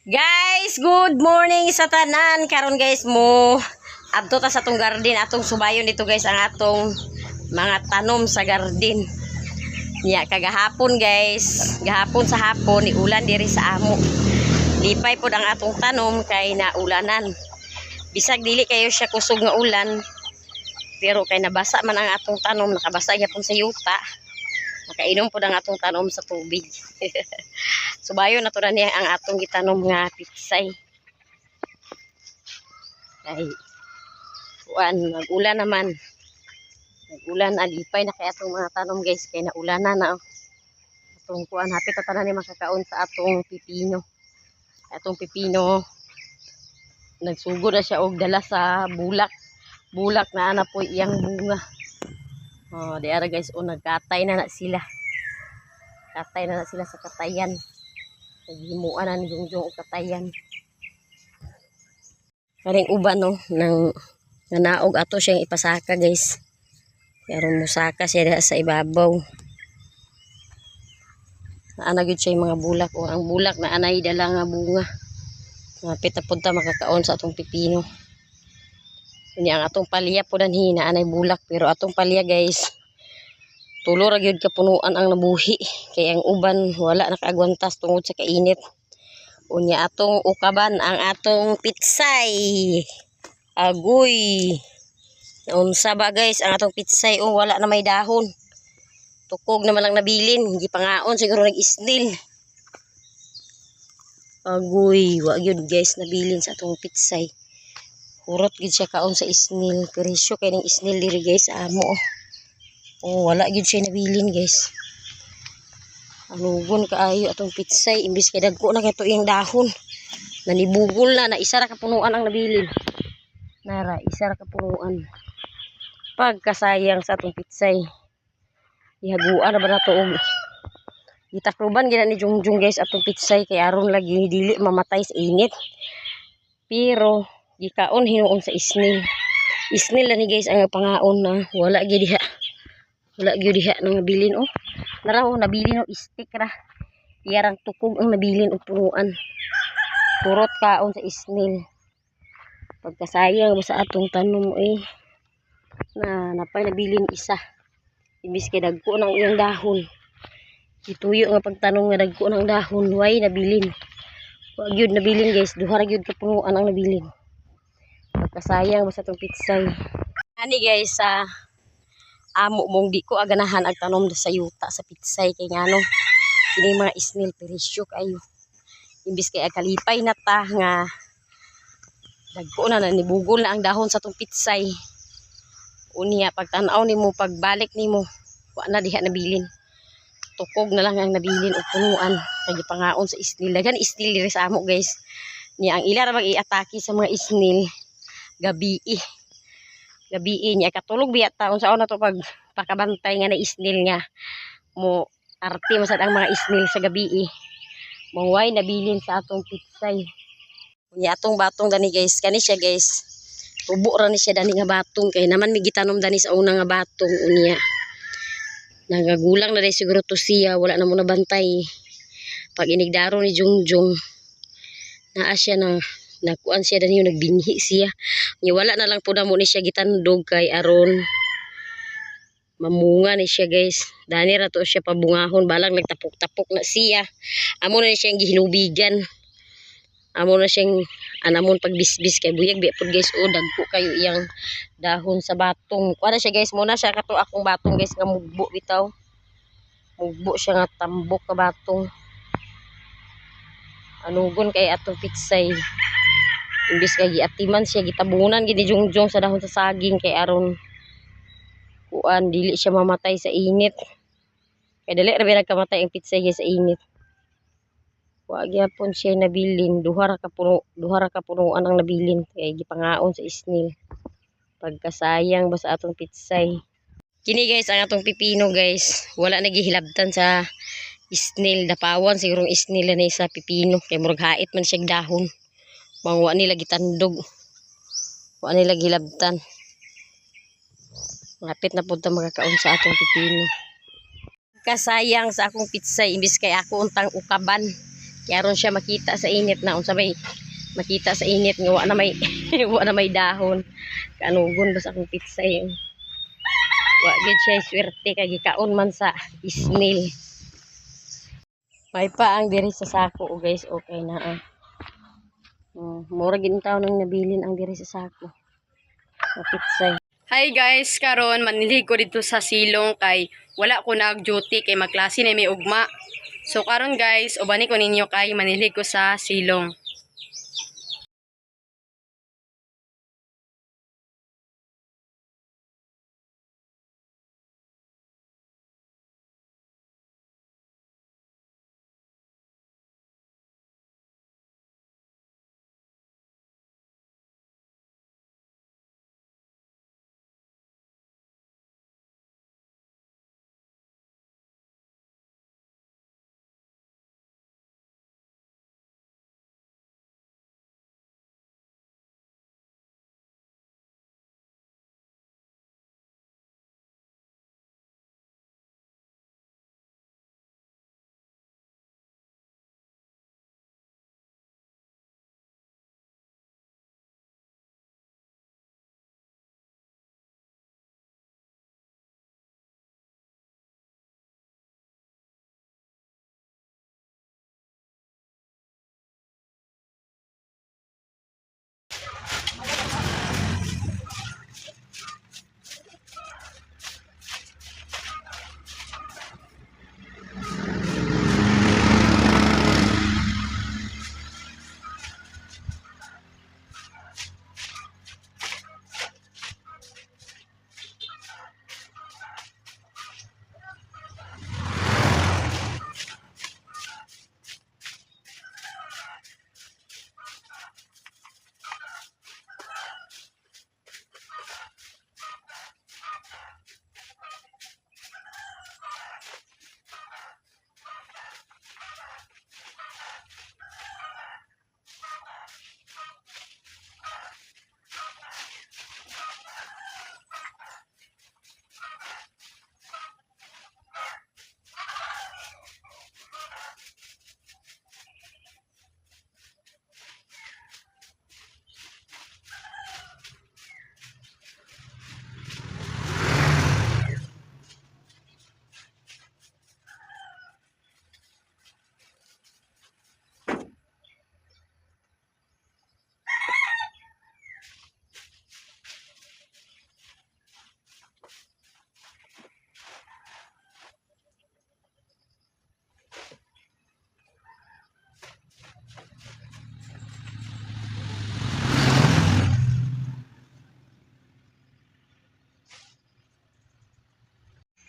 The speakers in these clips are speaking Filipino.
Guys, good morning sa tanan. Karon guys mo adto ta sa atong garden, atong subayon dito guys ang atong mga tanom sa garden. Nya kagahapon guys, gahapon sa hapon ni ulan diri sa amo. Lipay pod ang atong tanom kay naulanan. Bisag dili kayo siya kusog nga ulan, pero kay nabasa man ang atong tanom, nakabasa gyapon sa yuta. Nakainom po ang atong tanom sa tubig. Subayon na to na niya ang atong gitanom nga pitsay. Ay, kuan, nag-ulan naman. Nag-ulan, alipay na kay atong mga tanom guys. Kay naulanan na. Atong kuan, hapit na tanan ni makakaon sa atong pipino. Atong pipino, nagsugod na siya og dala sa bulak. Bulak na ana po iyang bunga. Oh, di ara guys, nagkatay na sila. Katay na sila sa katayan. Naghimuan na ni Jungjung og katayan. Karing uban no, nang nanaog ato siyang ipasaka guys. Karon musaka siya sa ibabaw. Naana gyud siya yung mga bulak. O ang bulak na anay dala nga bunga. Mapit na punta makakaon sa atong pipino. Kanya ang atong palya po danhi na anay bulak, pero atong palya guys tulo ra gyud kapunuan ang nabuhi kay ang uban wala nakaagwantas tungod sa kainit. Unya atong ukaban ang atong pitsay. Agoy. Naunsa ba guys ang atong pitsay? Wala na may dahon. Tukog naman lang nabilin, gipangaon siguro nag-isnil. Agoy, wa gyud guys nabilin sa atong pitsay. Kurot gid siya kaon sa isnil. Presyo kay ning isnil diri guys amo. Wala gid siya nabilin guys. Anugon kaayo atong pitsay imbis kay dagko na kay iyang dahon. Nanibugol na isa ra ka punuan ang nabilin. Nara, isa ra ka punuan. Pagkasayang sa atong pitsay. Ihaguan na ba nato og itakluban gid ni Jungjung guys atong pitsay kay aron lagi dili mamatay sa init. Pero gikaon hinuon sa isnil. Isnil na ni guys ang pangaon na wala gyud diha. Wala gyud diha nang nabilin Nara nabilin stick ra. Iyarang tukog ang nabilin og punuan. Kurot kaon sa isnil. Pagkasayang sa atong tanom na napay nabilin isa. Imbis kay dagko nang iyang dahon. Ituyo nga pagtanom nga dagko nang dahon, way nabilin. Wa gyud nabilin guys, duha ra gyud ka punuan ang nabilin. Pagkasayang sa atong pitsay. Ani guys amo mong di ko aganahan ang tanom sa yuta sa pitsay kay ngano kini mga isnil perisyo kayo. Imbis kay kalipay na ta nga dagko na nibugol na ang dahon sa atong pitsay. Unya pagtan-aw nimo pagbalik nimo wa na diha nabilin. Tukog na lang ang nabilin og punuan kay gipangaon sa isnil. Dagan isnil diri sa amo guys. Niya ang ila ra mag-iatake sa mga isnil gabi niya katulog biya taon sa na to pag pakabantay nga na isnil nga mo arte masad ang mga isnil sa gabi maway nabilin sa atong pitsay. Unya atong batong dani guys, kani siya guys tubo ra ni siya dani nga batong kay naman mi gitanom dani sa una nga batong. Unya nagagulang na dai siguro to siya, wala na mo nabantay. Pag inigdaro ni Jungjung naa siya na nakuan siya dani nagbinhi siya. Nya wala na lang pud mo ni siya gitandog kay aron mamunga ni siya guys. Dani ra to siya pabungahon balang nagtapok-tapok na siya. Amo na siyang gihinubigan. Amo na siyang anamon pagbisbis kay buyag biya pud guys dagko kayo iyang dahon sa batong. Kuan siya guys, muna siya kato akong batong guys nga mugbo bitaw. Mugbo siya nga tambok ka batong. Anugon kay atong pitsay. Imbis kay giatiman siya gitabunan gid ni Jungjung sa dahon sa saging kay aron kuan dili siya mamatay sa init. Kay dali ra nagkamatay ang pitsay sa init. Wa gyapon siya nabilin, duha ra ka punuan ang nabilin kay gipangaon sa isnil. Pagkasayang ba sa atong pitsay. Kini guys ang atong pipino guys, wala nagihilabtan sa isnil, dapawan sigurong isnil na sa pipino kay murag hait man siya dahon. Wa nila gitandog. Wa nila gilabtan. Lapit na pud ta makakaon sa atong pipino. Kasayang sa akong pitsay imbis kay ako untang ukaban. Kaya ron siya makita sa init na unsa may makita sa init nga wa na may wa na may dahon. Kanugon basta akong pizza yun. Wa gid siya swerte kay gikaon man sa ismail. May pa ang diri sa sako o guys, okay na ah. Mura gid taw nang nabilin ang diri sa sako. Sa pizza. Hi guys, karon manilhig ko dito sa silong kay wala ko nag-duty kay magklase na may ugma. So karon guys, ubani ko ninyo kay manilhig ko sa silong.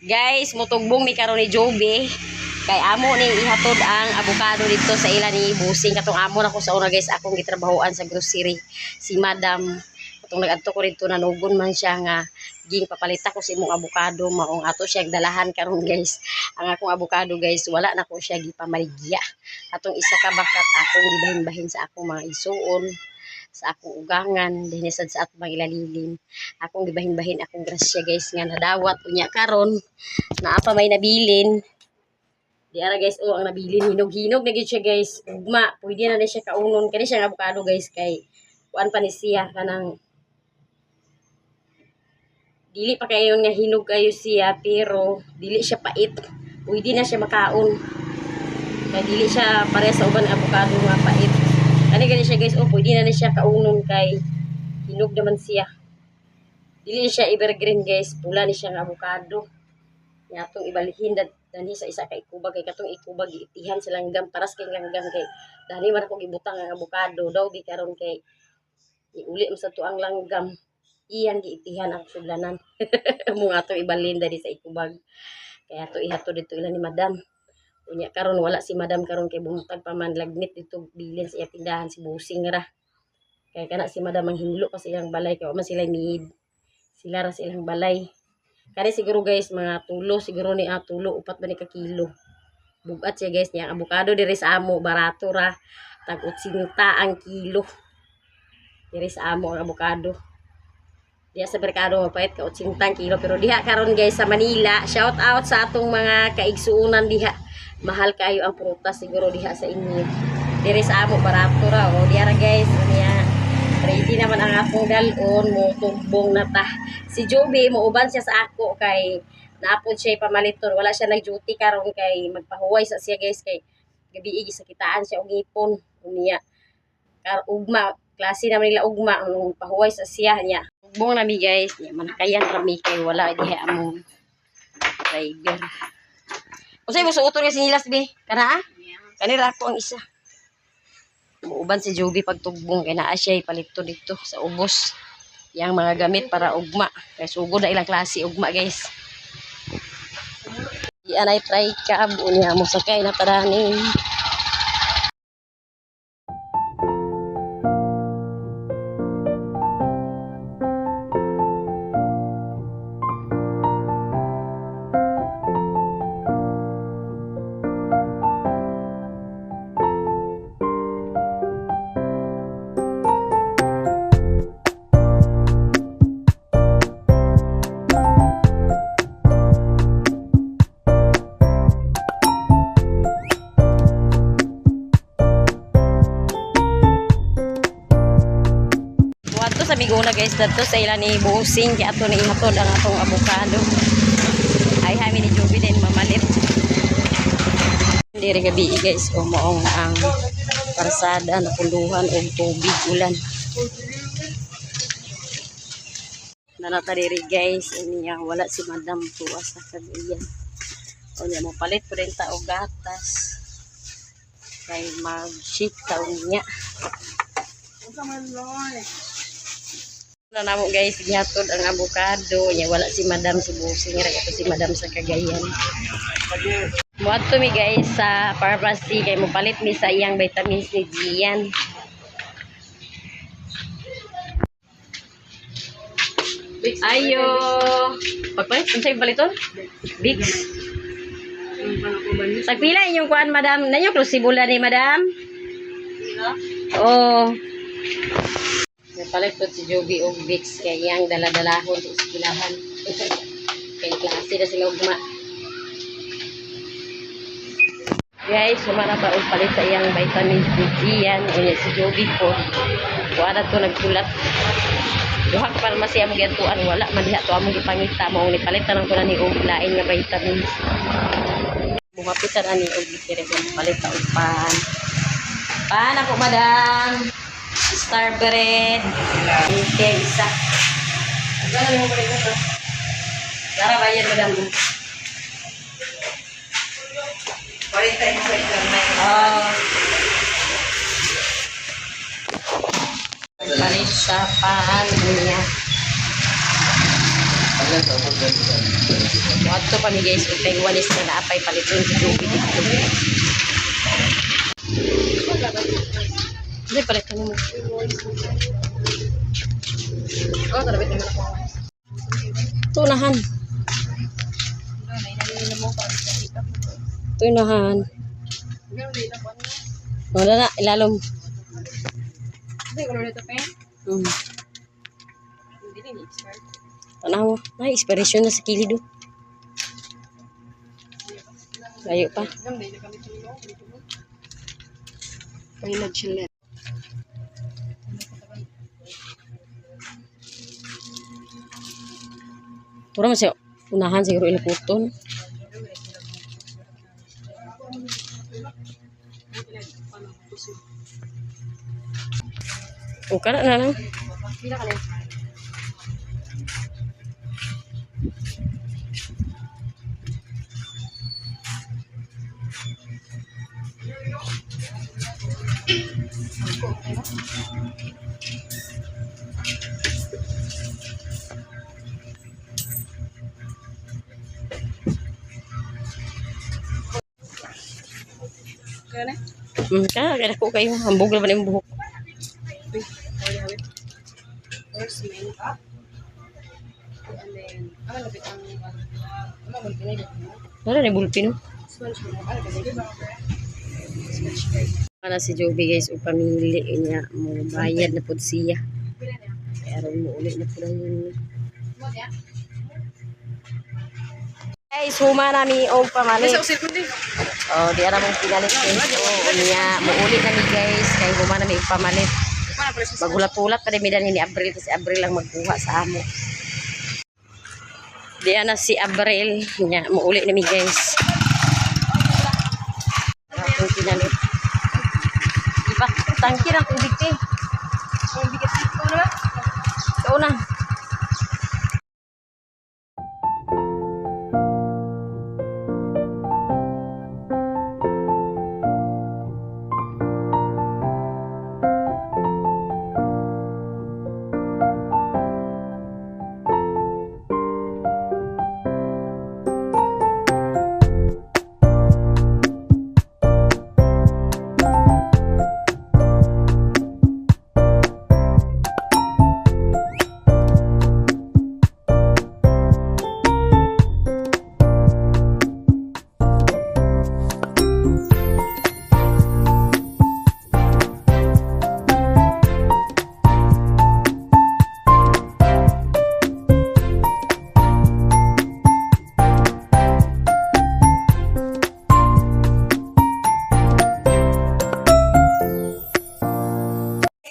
Guys, mutugbong mi karon ni Joby. Kay amo ning ihatod ang avocado dito sa ila ni Busing. Katong amo na ko sa una guys, akong gitrabahoan sa grocery. Si Madam, katong nag-adto ko dito nanugon man siya nga ging papalita ko sa imong avocado maong ato siya dalahan karon guys. Ang akong avocado guys, wala na ko siya gipamaligya. Atong isa ka bakat akong gibahin-bahin sa akong mga isuon, sa akong ugangan, dinisad sa atong mga ilalilim. Akong gibahin-bahin akong grasya guys nga nadawat unya karon na apa may nabilin. Di ara guys, ang nabilin hinog-hinog na gid siya guys. Ugma, pwede na siya kaunon kani siya avocado guys kay kuan pa ni siya kanang dili pa kayo nga hinog kayo siya pero dili siya pait. Pwede na siya makaon. Kay dili siya pare sa uban avocado nga pait. Kani siya guys, pwede na siya kaunon kay hinog naman siya. Dili siya evergreen guys, pula ni siya nga avocado. Nga itong ibalihin dani sa isa ka ikubag kay katong ikubag itihan sa langgam paras kay langgam kay dani man ako gibutang ang avocado daw di karon kay iuli mo sa tuang langgam iyan giitihan ang sudlanan mo nga itong ibalhin dani sa ikubag kaya to ihato dito ila ni Madam unya karon wala si Madam karon kay bungtag pa man lagnit dito bilin sa iya tindahan si Busing ra kay kana si Madam ang hinlo pa silang balay kay wa man sila need sila ra silang balay. Kani siguro guys, mga tulo, siguro ni tulo, upat ba ni ka kilo. Bugat siya guys, niyang avocado diri sa amo, barato ra. Tag-80 ang kilo. Diri sa amo ang avocado. Diha sa merkado magpahit ka 80 kilo pero diha karon guys sa Manila, shout out sa atong mga kaigsuunan diha. Mahal kayo ang prutas siguro diha sa inyo. Diri sa amo barato ra o diha ra guys. Niya ready naman ang akong dalon mo tumbong na ta. Si Joby mo uban siya sa ako kay naapod siya pamaliton. Wala siya nag-duty karon kay magpahuway sa siya guys kay gabi sa kitaan siya og ipon unya. Ugma klase naman nila ugma ang pahuway sa siya niya. Tumbong nami guys, niya manakayan rami kay wala diha among driver. Usay mo suoton nga sinilas be? Kana? Kanira ako ang isa. Muuban si Joby pagtugbong kay naa siya ipalito dito sa ubos. Yang mga gamit para ugma. Kay sugod na ilang klase ugma guys. Iyan ay try ka niya mo sakay na taranin. Sa Miguna guys, dito sa ilan ni Busing kaya ato ni ihatod ang atong avocado. Ay hami ni Joby din mamalit. Diri gabi guys, umoong ang parsada na puluhan og tubig ulan. Nanata diri guys, niya wala si Madam tuwa sa kagayan. O niya mo palit po rin ta og gatas. Kay mag-shit taon niya. Na namo guys, gihatod ang avocado nya wala si Madam si Busing ra ito si Madam sa Cagayan. Muadto mi guys sa pharmacy kay mo palit mi sa iyang vitamins ni Gian. Ayo. Pagpalit unsay baliton? Bix. Sagpila inyong kuan Madam, nanyo klosibula ni Madam? Oh. Napalit po si Joby og Vicks kay yang daladalahon sa iskilahan. Kay klase na sila ugma. Guys, sumara pa og palit sa iyang vitamins ni Gian. Unya si Joby po. Wala to nagsulat. Duha ka pharmacy among giatuan wala man diha to among gipangita mo ni palit lang ko na ni og lain nga vitamins. Buhapitan ani og gitire palit ta og pan. Pan ako Madam. Star bread. Okay, isa. Gano'n mo balik ito? Lara bayad Madam. Palit tayo sa internet. Palit sa pan niya. Wato pa ni guys, kung penguanis na naapay palitin si Joby dito. Hindi, palit ka mo. Tarabit naman ako. Tunahan. Tunahan. Wala na, ilalom. Hindi ko ulit ito, Hindi din i-start. Tanaw mo. Ay, inspiration na sa kilid. Layo pa. May nag-chill. Pura masih unahan siguro ilaputon. O kana na lang. Pila ka lang. Kaya ko kayo. Hambog na ba na yung buhok? First makeup. And then, ang malapit ang Wala na yung bulpin. sponge mo. Ano ba? Para si Joby guys, o pamili niya mo bayad na po siya. Kaya rin mo ulit na po lang yun. Guys, huma nami og pamalit. Oh, di ara mong pinalit guys. Oh, unya muulit nami guys kay huma nami og pamalit. Magulat-ulat pa mi ni Abril kasi Abril lang magkuha sa amo. Di ana si Abril nya muulit nami guys. Akong pinalit. Iba tangki ra tubig te. Ang bigat ito na. Ikaw na.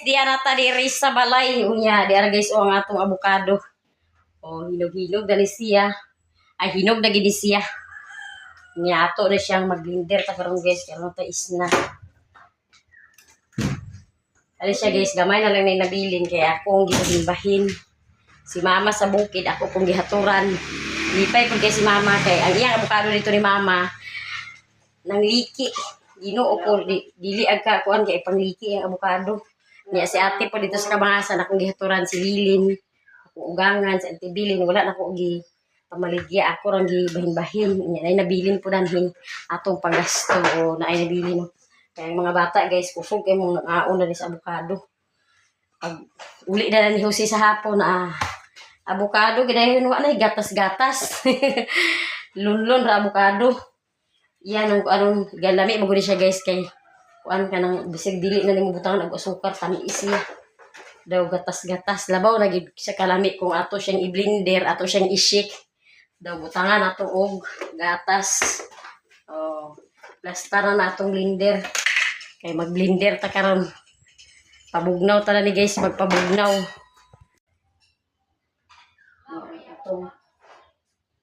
Diara ta diri sa balay unya diara guys o ang atong avocado. O hinog-hinog dali siya. Ay hinog na gid siya. Nya ato na siyang mag-blender ta karon guys karon ta isna. Ali siya guys gamay na lang na nabilin kaya ako ang gihimbahin. Si mama sa bukid ako kung gihaturan. Lipay pud kay si mama kay ang iyang avocado dito ni mama nang liki. Ginoo ko dili agka kuan kay pangliki ang avocado. Niya si ate po dito sa kabangasan akong gihaturan si Lilin. Ako ugangan sa Auntie Bilin wala na ko gi pamaligya ako rang gibahin-bahin. Niya ay nabilin po danhin atong panggasto o naay nabilin. Kaya mga bata guys kusog kay mong ngaon na sa avocado. Pag uli na ni Jose sa hapon na avocado gidayon wa na gatas-gatas. Lunlon ra avocado. Yan ang anong galami magudi siya guys kay kuan ka nang bisig dili na nimo butangan og asukar tamis siya. Daw gatas-gatas labaw na gid sa kalami kung ato siyang i-blender, ato siyang i-shake. Daw butangan ato og gatas. Oh, plastaran na atong blender. Kay mag-blender ta karon. Pabugnaw ta na ni guys, magpabugnaw. Oh, atong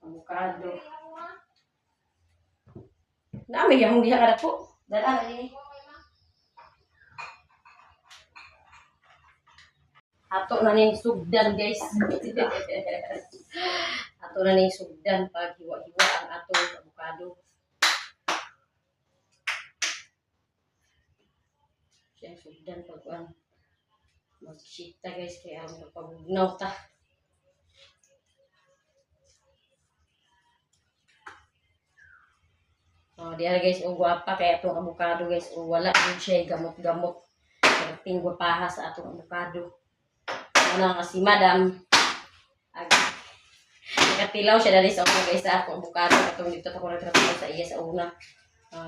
avocado. Nami yang diha kada po. Dala ni. Ato na ning sugdan guys. Ato na ning sugdan pag hiwa-hiwa ang atong avocado. Siya sugdan pag mag-shita guys kaya ang pabugnaw ta. Oh, diya guys o guwapa kaya atong avocado guys o wala din siya gamot-gamot. Ting guwapaha sa atong avocado. Ano kasi madam nakatilaw siya dali sa una guys sa ako avocado katong dito ako nagtrabaho sa iya sa una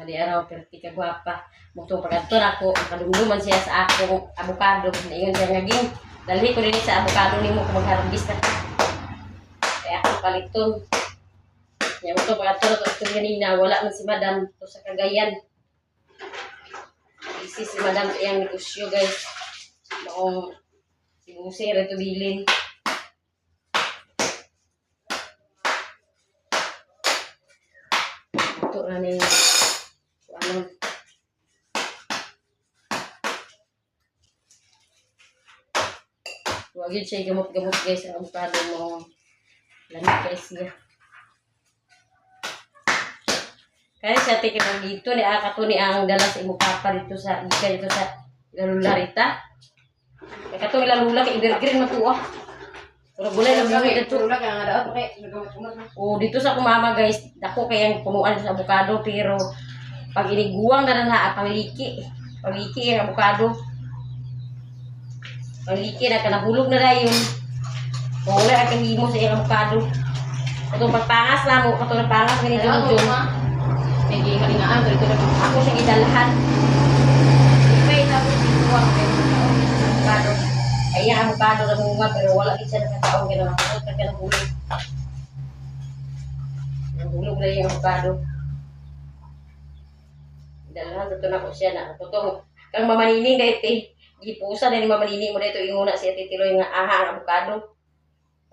di araw perti ka gwapa mutong pagadto ako kadumduman siya sa akong avocado ingon siya ngaging dali ko din sa avocado nimo kung magharvest ka kaya ako paliton nya mutong pagadto to kanina wala man si madam to sa Cagayan si madam iyang negosyo guys noong si Jose reto bilin. Ito na ni ano. Wagid siya gamot-gamot guys ang avocado mo. Lamig guys siya. Kaya siya tikin dito ni akato ni ang dala sa imo papa dito sa dito sa Lularita. Kaya ito ilalula kay evergreen na po ah. Pero bulay lang buhay dito. O dito sa kumama guys, dako kayang punuan sa avocado pero pag iniguang na na pangliki. Pangliki ang avocado. Pangliki na kanahulog na dayon. Kung wala ang himo sa iyang avocado. Itong pagpangas na mo, katong pangas ni Junjun. Hindi kalingaan dito na ako siya gidalhan. Ipay tapos ito ang avocado. Ay ang avocado na bunga pero wala din siya nakataon gano'n ako kaya nahulog. Nahulog na yung avocado. Dalahan sa na ko siya na totoo. Kang mamanining dahil gipusa na ni mamanining mo dito inguna siya titiloy nga aha ang avocado.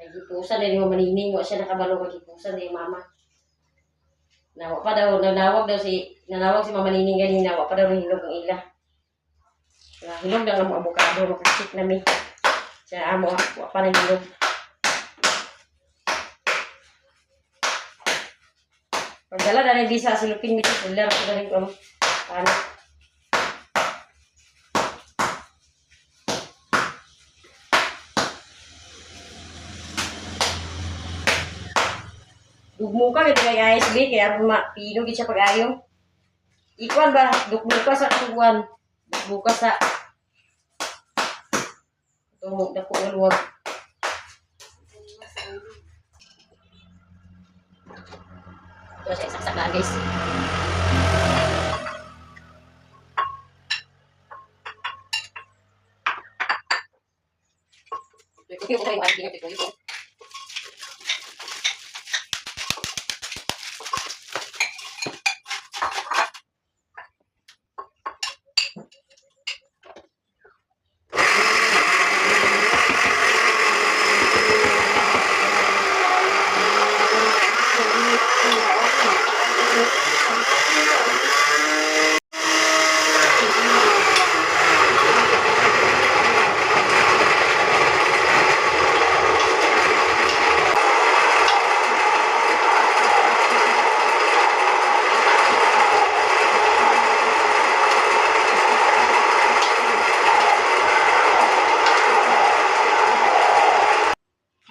Ay gipusa na ni mamanining mo siya nakabalo nga gipusa ni mama. Nawa pa daw nanawag si mamanining ganina wa pa daw hilog ang ila. Hilog lang ang avocado makasik na mi. Siya amo wa pa nang hilog. Pagdala na bisa sa lupin dito ular ko rin ko. Paano? Dugmo ka ito kay guys, kaya pino gid siya pag-ayo. Ikuan ba dugmo ka sa kuwan. Dugmo ka sa ito dako nga luwag. Ito siya saksak na guys. Ito ko kayo ang tingin ko.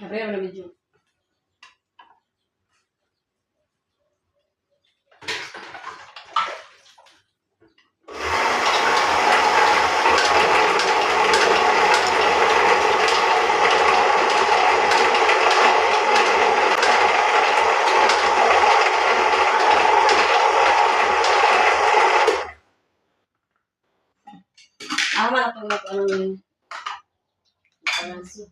Sabi na video. Ama na ito ng pangansi.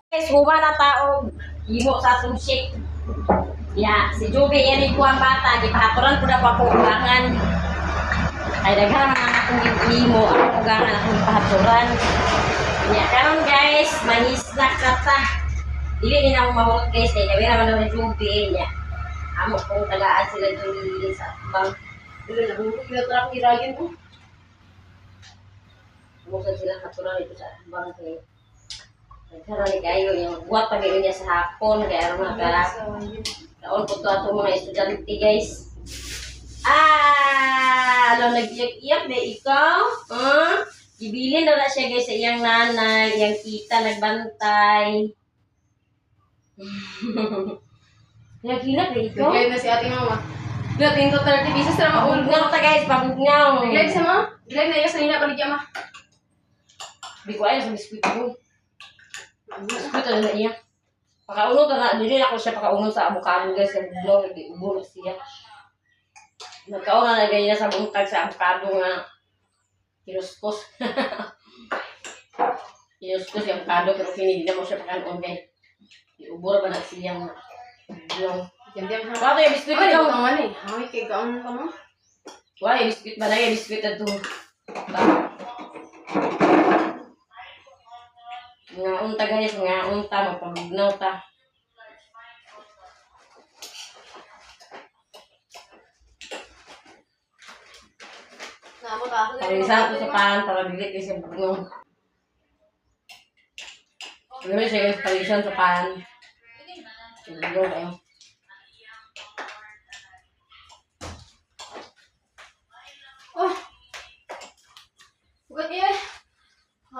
Guys, huma na tao, imo sa atong shake. Ya, si Joby, yan ko ang bata, gipahaturan ko na pa po ulangan. Ay, daghan ang akong imo, ang ulangan akong pahaturan. Ya, karon guys, manisnak na ta. Dili din ako mahulog guys, kaya gabi naman naman Joby, ya. Amo kong tagaan sila Joby sa bang. Dili, nahulog, pinaturan ko iragin ko. Musa sila haturan ito sa bang kayo. Nagkaroon kayo yung buhat pag niya sa hapon kaya mga kaon po to ato mga estudyante guys. Alam nag-iyak-iyak na ikaw? Ibilin na siya guys sa iyang nanay, iyang tita nagbantay. Nag-iyak na ikaw? Nag-live na si ating mama. Natin to 30 pieces na maulog. Pabugnaw ta guys, pabugnaw. Nag-live sa ma? Nag-live na iya sa nina paligya ma. Biko ayaw sa biskuit ko. Biskuit na iya. Pakauno ta na, dili ako siya pakauno sa avocado guys, kaya bugnaw, nag-iubulog siya. Nagkaon na ganyan sa buntag sa avocado nga kinuskos. Kinuskos yung avocado pero pinili na mo siya pakanon guys. Iubura ba na siyang bugnaw. Diyan-diyan Bakit yung biskuit Ay, ikaw? ito naman eh. Hawi kay gaon pa mo. Wala yung biskuit ba na yung biskuit na ito? Nga unta guys, nga unta, magpabugnaw ta. Naamot ako. Pag-isa ito sa pan para bilit kasi yung pagno. Gawin siya guys, pag-isa sa pan. Pagno kayo. Oh,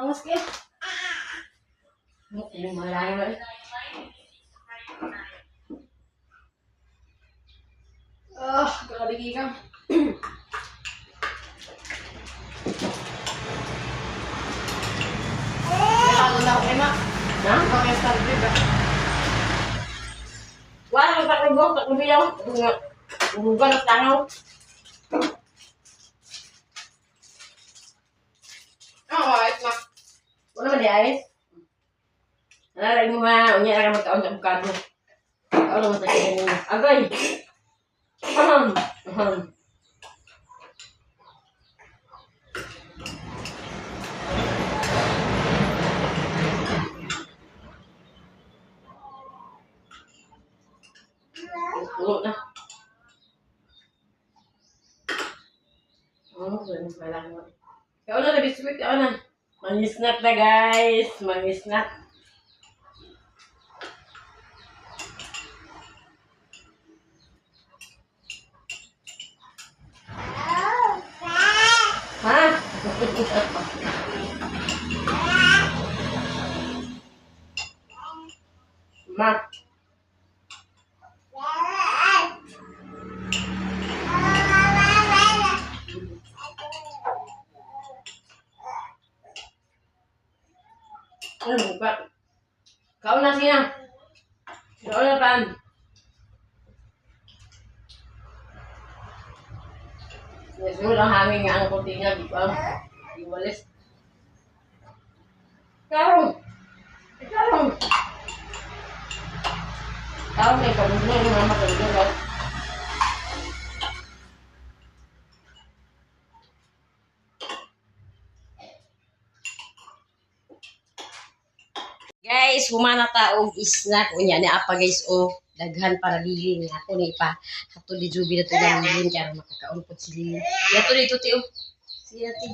Mas kaya. Ini malayo. Grabe gigang. Lalo na ako, Emma. Ha? Okay, start with ba? Wala yung takibong, takibiyaw. Urugan at tanaw. Ayos na. Wala ba di ayos? Nalaray mo ha, unya na ka magkaon sa bukado. Ako naman sa kanya niya. Agay! Aham! Aham! Pulo na. Kailangan mo. Ikaw na, biskuit. Ikaw na. Mangisnak na guys. Mangisnak. Ha? Ma. Ano buka? Kau na siya. Kau na pan. Siguro lang hangin nga ang kunti niya, di ba? Iwalis. Kau! Kau! Kau may pamilya yung mama ko dito. Guys, humana taog isnak. Unya ni apa guys, oh. Daghan para bilin. Ako ni pa. Hato di jubi na ito lang bilin. Kaya makakaon po sila. Yato dito ti, oh. Sige natin.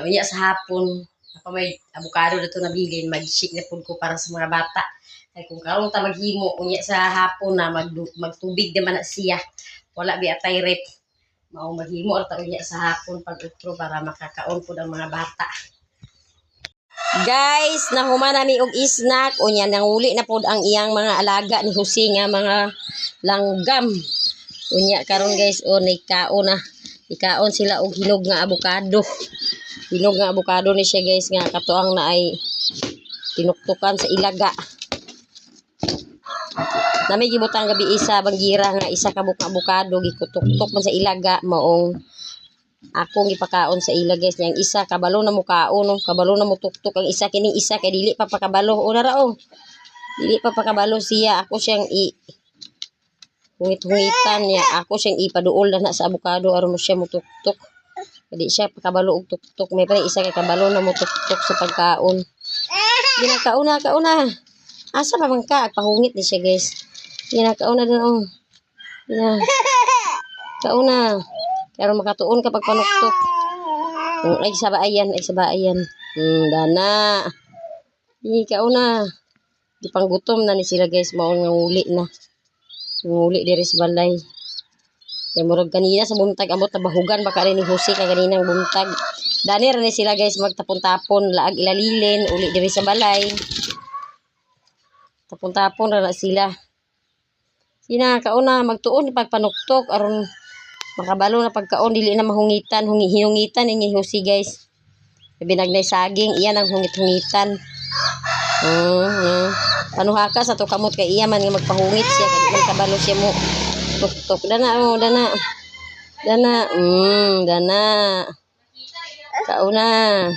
Unya sa hapon. Ako may abukado na ito na bilin. Mag-shake na po ko para sa mga bata. Ay kung karon ta maghimo. Unya sa hapon na magtubig naman na siya. Wala bi atay rep. Mao maghimo. At unya sa hapon pag-utro para makakaon po ng mga bata. Guys, nahuma nami og isnak. Unya nanguli na pod ang iyang mga alaga ni Jose nga mga langgam. Unya karon guys, nikaon na. Ikaon sila og hinog nga abukado. Hinog nga abukado ni siya guys nga katuang na ay tinuktukan sa ilaga. Nami gibutang gabi isa banggira nga isa ka abukado gikutok-tok man sa ilaga maong akong ipakaon sa ila guys yang isa kabalo na mo kaon no kabalo na mo tuktok ang isa kining isa kay dili pa pakabalo o nara oh dili pa pakabalo siya ako siyang hungit-hungitan niya ako siyang ipaduol na sa abukado aron mo siya mo tuktok di siya pakabalo og tuktok may pa isa kay kabalo na mo tuktok sa pagkaon ginakauna kauna asa pa man ka pahungit ni siya guys ginakauna din oh kauna pero makatuon kapag panuktok. Ay sabayan, ay sabayan. Dana. Ikaw na. Di pang gutom na ni sila guys, mao nga nguli na. Nguli diri sa balay. Kay murag kanina sa buntag amot na bahugan baka rin ni Jose ka ganinang buntag. Dani ra ni sila guys magtapon-tapon, laag ilalilin, uli diri sa balay. Tapon-tapon ra na sila. Sina kauna magtuon pag panuktok aron makabalo na pagkaon dili na mahungitan hinungitan ni Jose guys binagnay saging iyan ang hungit-hungitan panuhaka sa to kamot kay iya man nga magpahungit siya kay kabalo siya mo tuk-tuk dana dana kauna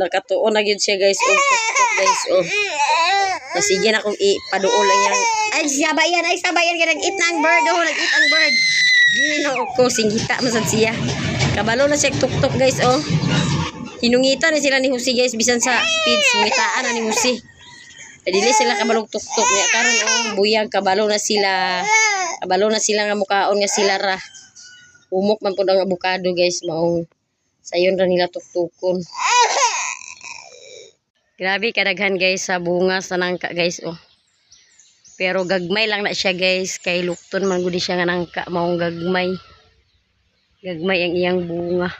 nakatuon na gyud siya guys tuk-tuk guys sige na kung ipaduol lang yan ay sabayan kaya nag-eat na ang bird nag-eat ang bird dino ko singhita masad siya kabalo na siya tuk-tuk guys hinungitan na sila ni Jose guys bisan sa feeds hungitaan na ni Jose dili sila kabalog tuk-tuk niya karon buyag kabalo na sila nga mukaon nga sila ra umok man pud ang abukado guys maong sayon ra nila tuk-tukon grabe kadaghan guys sa bunga sa nangka guys pero gagmay lang na siya guys kay lukton man gud siya nga nangka maong gagmay ang iyang bunga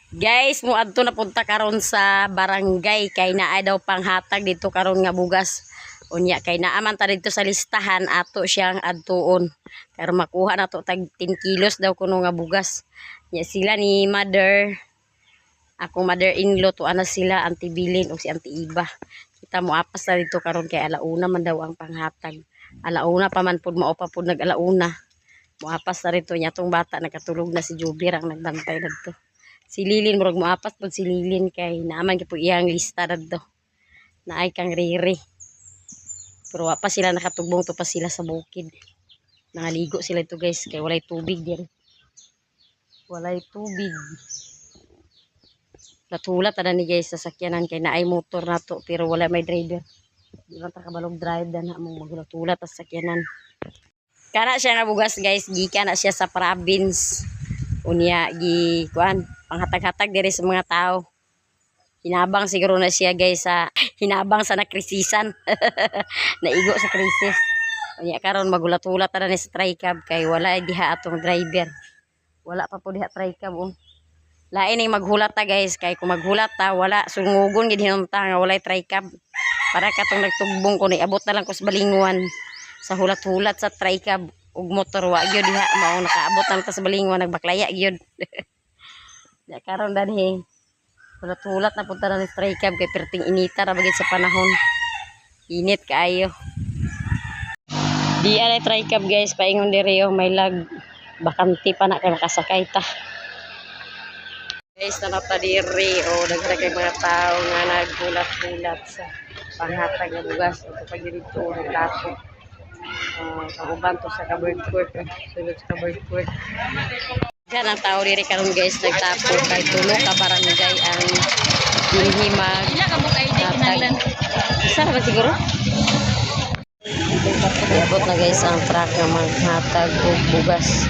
Guys, mo adto na punta karon sa barangay kay naay daw panghatag dito karon nga bugas. Unya kay naaman ta dito sa listahan ato siyang adtuon. Pero makuha na to tag 10 kilos daw kuno nga bugas. Nya sila ni mother, akong mother-in-law to ana sila Auntie Bilin o si Auntie Iba. Kita mo apas na dito karon kay alauna man daw ang panghatag. Alauna pa man pud mao pa pud nag-alauna. Moapas na rito niya tong bata nakatulog na si Jubir ang nagbantay dito. Si Lilin murag moapas pud si Lilin kay naaman gyud iyang lista dito. Naay kang Riri. Pero wa pa sila nakatubong to pa sila sa bukid. Nangaligo sila ito guys kay walay tubig din. Walay tubig. Natulat na ni guys sa sakyanan kay naay motor na to pero wala may driver. Di man ta kabalog drive na among magulatulat sa sakyanan. Kana siya nga bugas guys, gikan na siya sa province. Unya gi kuan panghatag-hatag diri sa mga tao. Hinabang siguro na siya guys sa hinabang sa nakrisisan. Naigo sa krisis. Unya karon magulat-ulat na ni sa tricab kay wala diha atong driver. Wala pa po diha tricab Lain ay maghulat ta guys kay kung maghulat ta wala sungugon gid hinunta nga walay tricab. Para katong nagtugbong ko ni abot na lang ko sa balinguan sa hulat-hulat sa tricab ug motor wa gyud diha mao nakaabot lang ta sa balinguan nagbaklaya gyud. Ya karon danhi hulat-hulat na punta na ni tricab kay perting inita ra bagid sa panahon. Init kaayo. Di ay tricab guys paingon diri may lag bakanti pa na kay makasakay ta. Guys, nanata diri daghan kay mga tao nga naghulat-hulat sa panghatag nga bugas o pag dito nagtapo. Kauban to sa covered court, sulod sa covered court. Diyan ang tao diri karon guys nagtapo kay tulo ka barangay ang hinhimag. Ila ka mo kay kinahanglan. Isa ba siguro? Iabot na guys ang truck nga maghatag og bugas.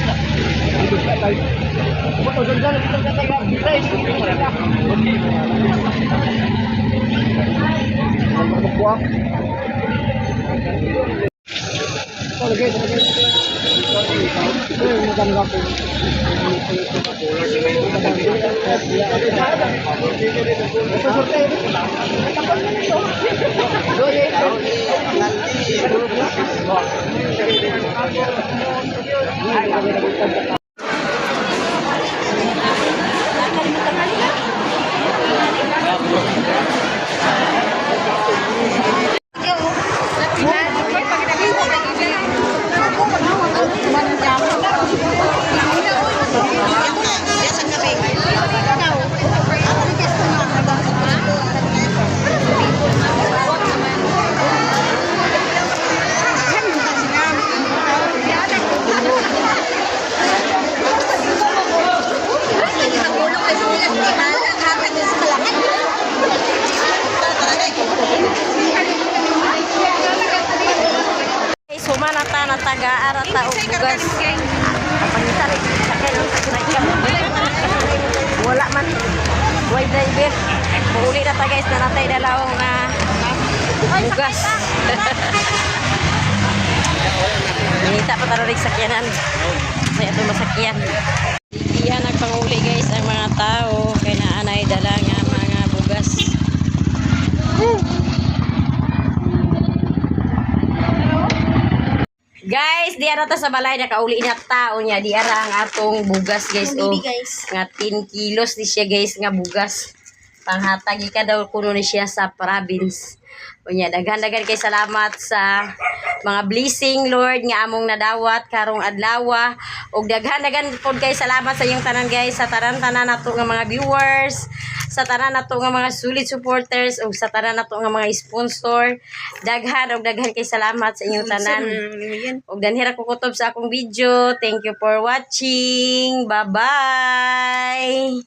Sumanata na taga-ara ta og bugas. Pangita rin sakay lang sa tricab. Wala man. Way driver. Uli na ta guys na natay dalaw nga bugas. Minita pa taro rin sakyanan. Saya ito masakyan. Iyan nagpanguli guys ang mga tao kay naanay dala nga mga bugas. Guys, di ara ta sa balay nakauli na tao niya. Di ara ang atong bugas guys. Nga 10 kilos ni siya guys nga bugas. Panghatag ka daw kuno ni siya sa province. Unya daghan-daghan kay salamat sa mga blessing Lord nga among nadawat karong adlaw ug daghan-daghan pod kay salamat sa inyong tanan guys sa tanan-tanan nato nga mga viewers, sa tanan nato nga mga solid supporters ug sa tanan nato nga mga sponsor. Daghan kay salamat sa inyong tanan. Ug danhira ko kutob sa akong video. Thank you for watching. Bye-bye.